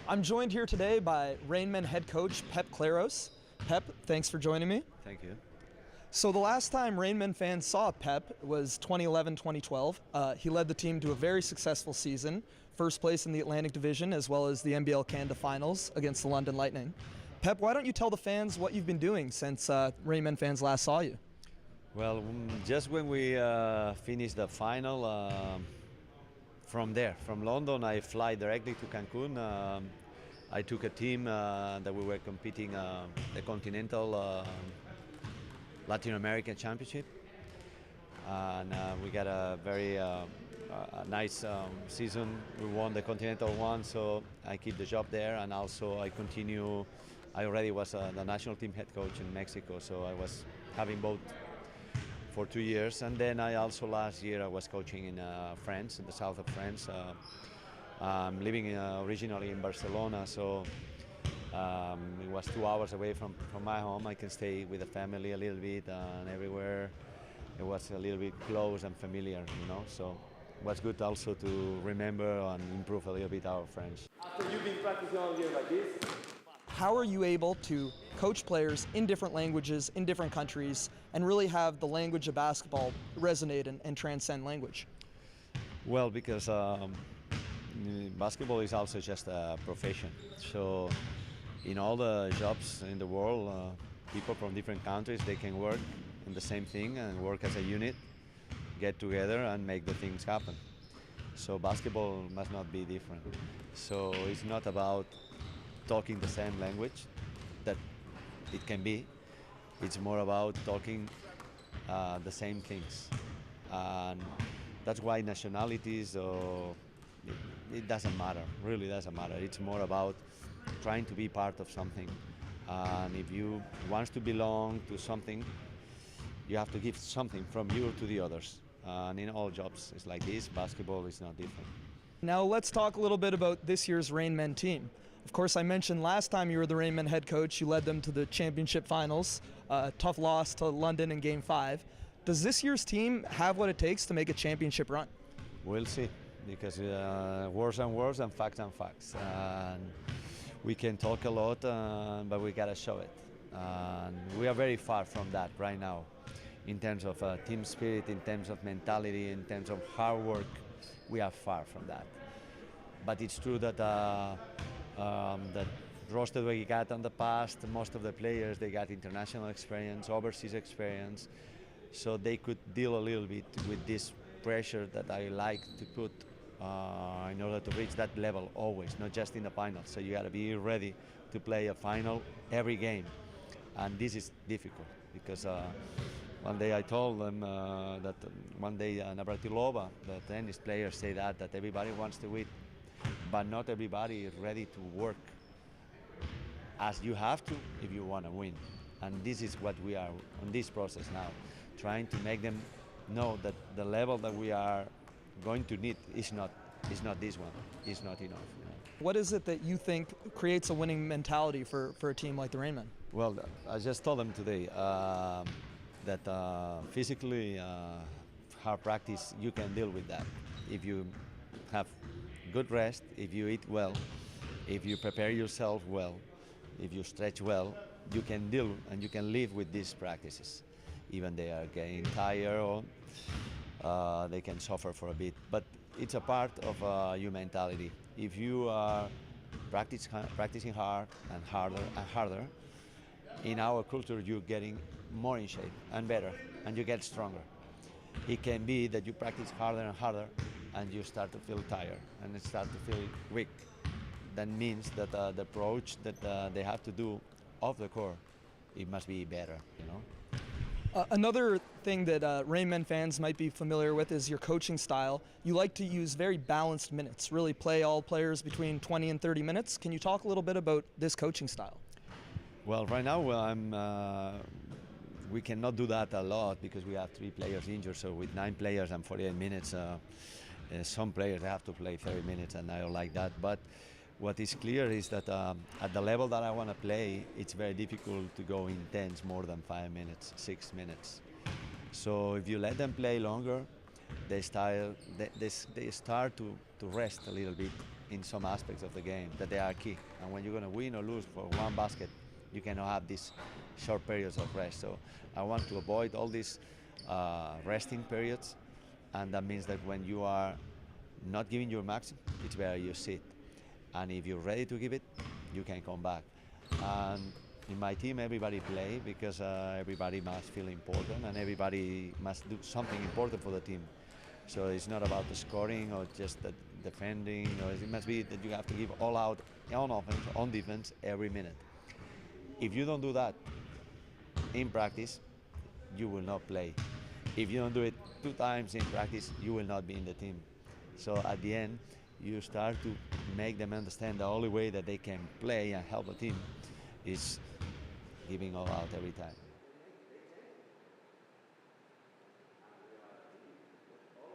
I'm joined here today by Rainmen head coach Pep Claros. Pep, thanks for joining me. Thank you. So the last time Rainmen fans saw Pep was 2011-2012. He led the team to a very successful season, first place in the Atlantic Division as well as the NBL Canada Finals against the London Lightning. Pep, why don't you tell the fans what you've been doing since Rainmen fans last saw you? Well, just when we finished the final, from London, I fly directly to Cancun. I took a team that we were competing the Continental Latin American Championship, and we got a very nice season. We won the Continental one, so I keep the job there, and also I continue. I already was the national team head coach in Mexico, so I was having both for 2 years, and then I also last year I was coaching in France, in the south of France. I'm living originally in Barcelona, so it was 2 hours away from my home. I can stay with the family a little bit, and everywhere it was a little bit close and familiar, you know. So it was good also to remember and improve a little bit our French. After you've been practicing all year like this, How are you able to coach players in different languages, in different countries, and really have the language of basketball resonate and transcend language? Well, because basketball is also just a profession. So in all the jobs in the world, people from different countries, they can work in the same thing and work as a unit, get together and make the things happen. So basketball must not be different. So it's not about talking the same language, that it can be. It's more about talking the same things. And that's why nationalities, it doesn't matter, really doesn't matter. It's more about trying to be part of something. And if you want to belong to something, you have to give something from you to the others. And in all jobs, it's like this. Basketball is not different. Now let's talk a little bit about this year's Rainmen team. Of course, I mentioned last time you were the Rainmen head coach, you led them to the championship finals, tough loss to London in Game 5. Does this year's team have what it takes to make a championship run? We'll see, because words and words and facts. And we can talk a lot, but we gotta show it. And we are very far from that right now, in terms of team spirit, in terms of mentality, in terms of hard work. We are far from that. But it's true that that roster we got in the past, most of the players, they got international experience, overseas experience, so they could deal a little bit with this pressure that I like to put in order to reach that level always, not just in the final. So you got to be ready to play a final every game, and this is difficult because one day I told them that one day Navratilova, the tennis players, say that everybody wants to win, but not everybody is ready to work as you have to if you want to win. And this is what we are on this process now, trying to make them know that the level that we are going to need is not this one, is not enough. You know? What is it that you think creates a winning mentality for a team like the Rainmen? Well, I just told them today that physically, hard practice, you can deal with that. If you have good rest, if you eat well, if you prepare yourself well, if you stretch well, you can deal and you can live with these practices. Even they are getting tired or they can suffer for a bit, but it's a part of your mentality. If you are practicing hard and harder, in our culture you're getting more in shape and better, and you get stronger. It can be that you practice harder and harder and you start to feel tired and you start to feel weak. That means that the approach that they have to do off the court, it must be better, you know. Another thing that Rainmen fans might be familiar with is your coaching style. You like to use very balanced minutes, really play all players between 20 and 30 minutes. Can you talk a little bit about this coaching style? Well, right now we cannot do that a lot because we have 3 players injured. So with 9 players and 48 minutes, some players have to play 30 minutes, and I don't like that. But what is clear is that at the level that I want to play, it's very difficult to go intense more than 5 minutes, 6 minutes. So if you let them play longer, they start to rest a little bit in some aspects of the game that they are key. And when you're going to win or lose for one basket, you cannot have these short periods of rest. So I want to avoid all these resting periods, and that means that when you are not giving your maximum, it's better you sit. And if you're ready to give it, you can come back. And in my team, everybody play because everybody must feel important and everybody must do something important for the team. So it's not about the scoring or just the defending. Or it must be that you have to give all out on offense, on defense every minute. If you don't do that in practice, you will not play. If you don't do it 2 times in practice, you will not be in the team. So at the end, you start to make them understand the only way that they can play and help the team is giving all out every time.